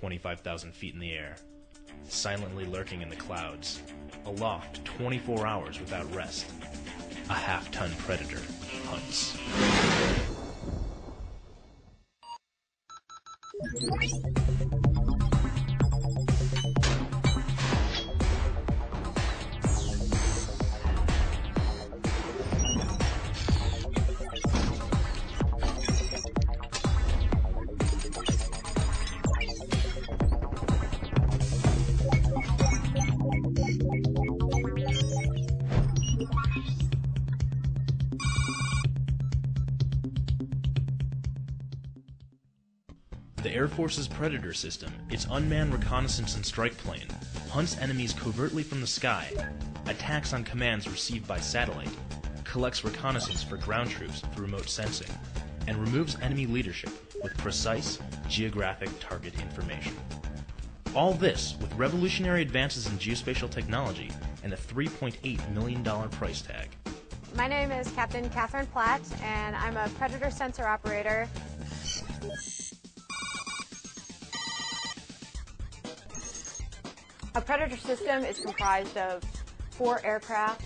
25,000 feet in the air, silently lurking in the clouds, aloft 24 hours without rest, a half-ton predator hunts. The Air Force's Predator system, its unmanned reconnaissance and strike plane, hunts enemies covertly from the sky, attacks on commands received by satellite, collects reconnaissance for ground troops through remote sensing, and removes enemy leadership with precise, geographic target information. All this with revolutionary advances in geospatial technology and a $3.8 million price tag. My name is Captain Catherine Platt, and I'm a Predator sensor operator. A Predator system is comprised of 4 aircraft,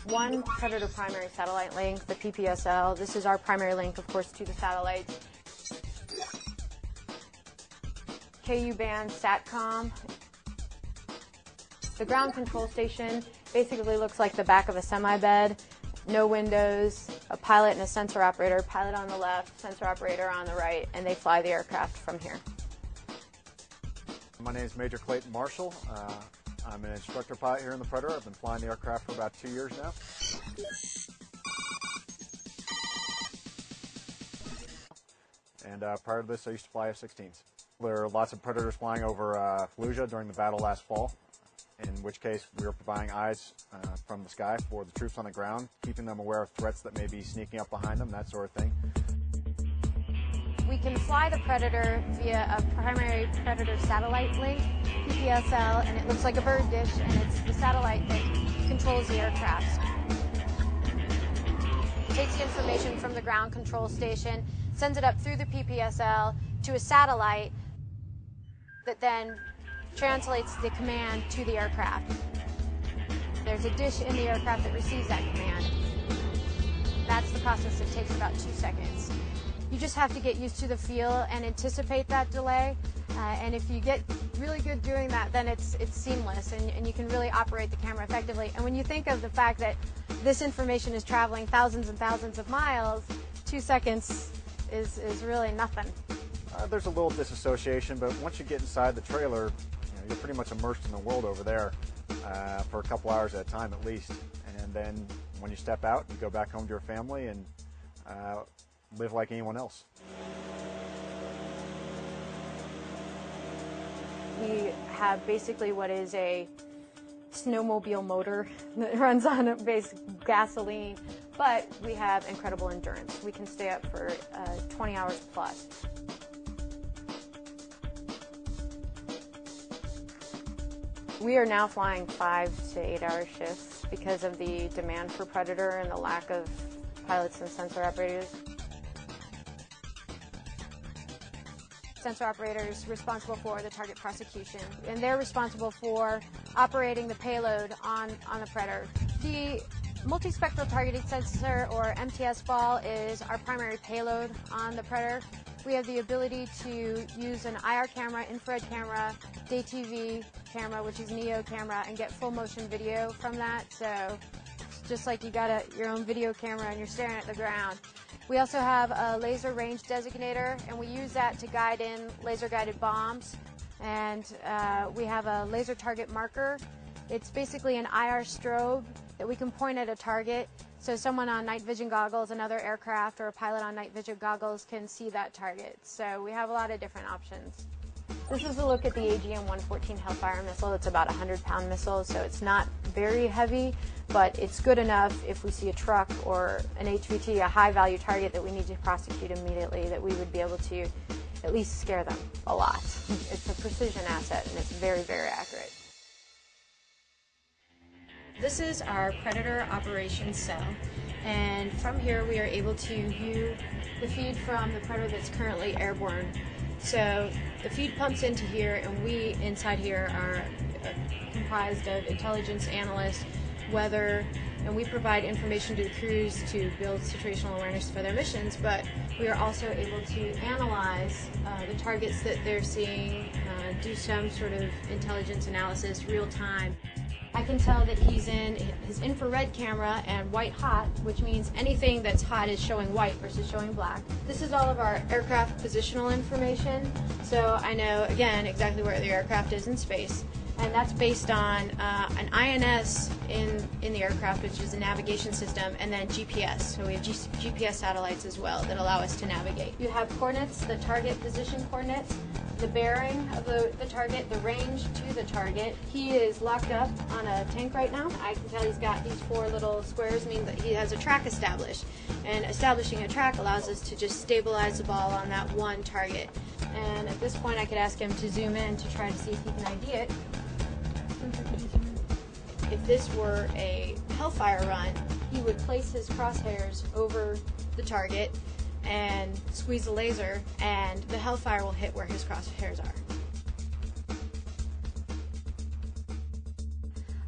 1 Predator primary satellite link, the PPSL. This is our primary link, of course, to the satellites. KU-band SATCOM. The ground control station basically looks like the back of a semi-bed, no windows, a pilot and a sensor operator, pilot on the left, sensor operator on the right, and they fly the aircraft from here. My name is Major Clayton Marshall. I'm an instructor pilot here in the Predator. I've been flying the aircraft for about 2 years now. And prior to this, I used to fly F-16s. There are lots of Predators flying over Fallujah during the battle last fall, in which case we were providing eyes from the sky for the troops on the ground, keeping them aware of threats that may be sneaking up behind them, that sort of thing. We can fly the Predator via a primary Predator satellite link, PPSL, and it looks like a bird dish, and it's the satellite that controls the aircraft. It takes the information from the ground control station, sends it up through the PPSL to a satellite that then translates the command to the aircraft. There's a dish in the aircraft that receives that command. That's the process that takes about 2 seconds. You just have to get used to the feel and anticipate that delay. And if you get really good doing that, then it's seamless and you can really operate the camera effectively. And when you think of the fact that this information is traveling thousands and thousands of miles, 2 seconds is really nothing. There's a little disassociation, but once you get inside the trailer, you're pretty much immersed in the world over there for a couple hours at a time at least. And then when you step out, you go back home to your family and live like anyone else. We have basically what is a snowmobile motor that runs on a basic gasoline, but we have incredible endurance. We can stay up for 20 hours plus. We are now flying 5 to 8 hour shifts because of the demand for Predator and the lack of pilots and sensor operators. Sensor operators responsible for the target prosecution, and they're responsible for operating the payload on the Predator. The multispectral targeting sensor, or MTS ball, is our primary payload on the Predator. We have the ability to use an IR camera, infrared camera, day TV camera, which is NEO camera, and get full motion video from that. So it's just like you got your own video camera and you're staring at the ground. We also have a laser range designator, and we use that to guide in laser-guided bombs. And we have a laser target marker. It's basically an IR strobe that we can point at a target, so someone on night vision goggles, another aircraft, or a pilot on night vision goggles can see that target. So we have a lot of different options. This is a look at the AGM-114 Hellfire missile. It's about a 100-pound missile, so it's not very heavy, but it's good enough if we see a truck or an HVT, a high-value target that we need to prosecute immediately, that we would be able to at least scare them a lot. It's a precision asset, and it's very, very accurate. This is our Predator operations cell, and from here we are able to view the feed from the Predator that's currently airborne. So the feed pumps into here, and we inside here are comprised of intelligence analysts, weather, and we provide information to the crews to build situational awareness for their missions, but we are also able to analyze the targets that they're seeing, do some sort of intelligence analysis real time. I can tell that he's in his infrared camera and white hot, which means anything that's hot is showing white versus showing black. This is all of our aircraft positional information, so I know, again, exactly where the aircraft is in space. And that's based on an INS in the aircraft, which is a navigation system, and then GPS. So we have GPS satellites as well that allow us to navigate. You have coordinates, the target position coordinates, the bearing of the target, the range to the target. He is locked up on a tank right now. I can tell he's got these 4 little squares, mean that he has a track established. And establishing a track allows us to just stabilize the ball on that one target. And at this point I could ask him to zoom in to try to see if he can ID it. If this were a Hellfire run, he would place his crosshairs over the target and squeeze the laser, and the Hellfire will hit where his crosshairs are.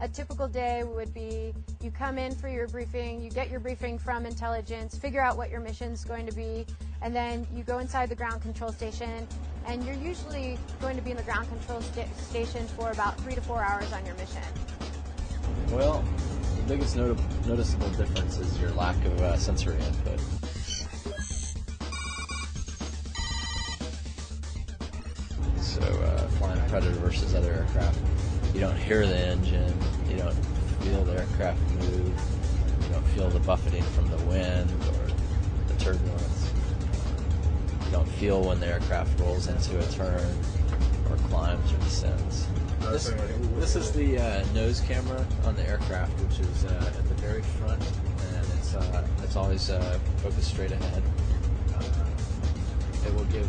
A typical day would be you come in for your briefing, you get your briefing from intelligence, figure out what your mission's going to be, and then you go inside the ground control station, and you're usually going to be in the ground control station for about 3 to 4 hours on your mission. Well, the biggest noticeable difference is your lack of sensory input. So, flying a Predator versus other aircraft, you don't hear the engine, you don't feel the aircraft move, you don't feel the buffeting from the wind or the turbulence. You don't feel when the aircraft rolls into a turn or climbs or descends. This is the nose camera on the aircraft, which is at the very front, and it's always focused straight ahead. It will give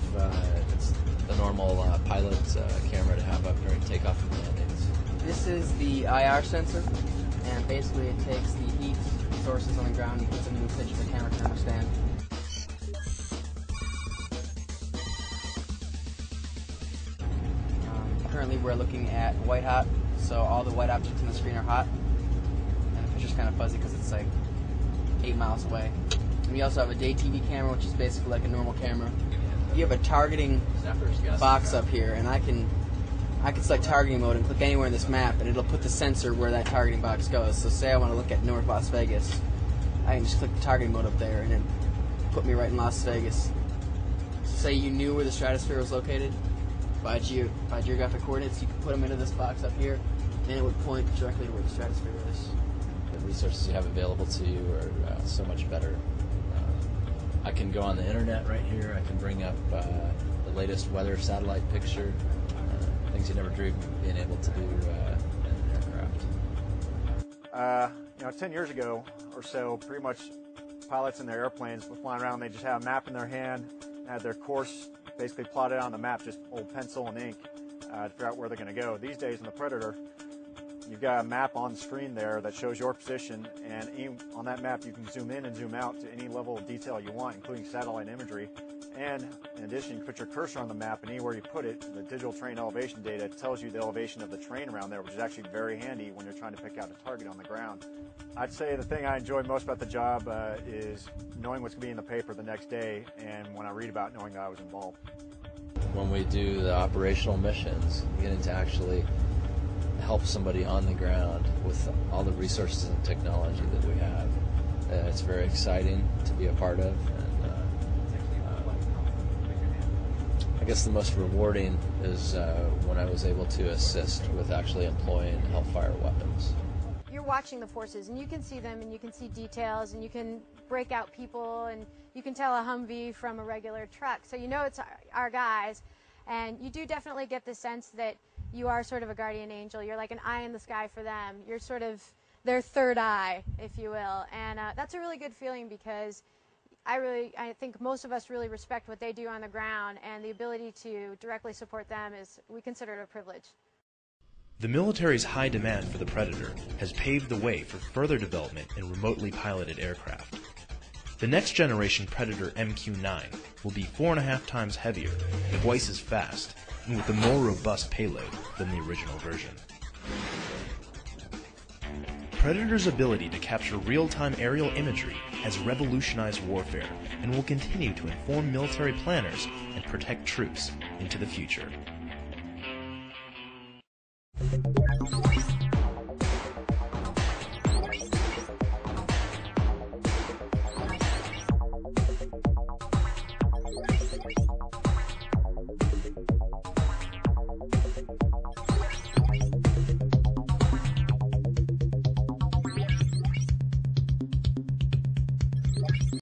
it's the normal pilot camera to have up during takeoff and landings. This is the IR sensor, and basically it takes the heat sources on the ground and puts them in a picture the camera can understand. Currently we're looking at white hot, so all the white objects on the screen are hot, and the picture's kind of fuzzy because it's like 8 miles away. And we also have a day TV camera, which is basically like a normal camera. You have a targeting box up here, and I can select targeting mode and click anywhere in this map, and it'll put the sensor where that targeting box goes. So say I want to look at North Las Vegas, I can just click the targeting mode up there, and then put me right in Las Vegas. Say you knew where the stratosphere was located by geographic coordinates, you can put them into this box up here, and it would point directly to where the stratosphere is. The resources you have available to you are so much better. I can go on the internet right here. I can bring up the latest weather satellite picture, things you never dreamed of being able to do in an aircraft. 10 years ago or so, pretty much pilots in their airplanes were flying around. They just had a map in their hand, had their course basically plotted on the map, just old pencil and ink to figure out where they're going to go. These days in the Predator, you've got a map on the screen there that shows your position, and on that map you can zoom in and zoom out to any level of detail you want, including satellite imagery. And in addition, you can put your cursor on the map, and anywhere you put it, the digital terrain elevation data tells you the elevation of the terrain around there, which is actually very handy when you're trying to pick out a target on the ground. I'd say the thing I enjoy most about the job is knowing what's going to be in the paper the next day, and when I read about it, knowing that I was involved. When we do the operational missions, getting to actually help somebody on the ground with all the resources and technology that we have, it's very exciting to be a part of. I guess the most rewarding is when I was able to assist with actually employing Hellfire weapons. You're watching the forces, and you can see them, and you can see details, and you can break out people, and you can tell a Humvee from a regular truck. So you know it's our guys, and you do definitely get the sense that you are sort of a guardian angel. You're like an eye in the sky for them. You're sort of their third eye, if you will, and that's a really good feeling because I think most of us really respect what they do on the ground, and the ability to directly support them we consider it a privilege. The military's high demand for the Predator has paved the way for further development in remotely piloted aircraft. The next generation Predator MQ-9 will be 4.5 times heavier, twice as fast, and with a more robust payload than the original version. Predator's ability to capture real-time aerial imagery has revolutionized warfare and will continue to inform military planners and protect troops into the future.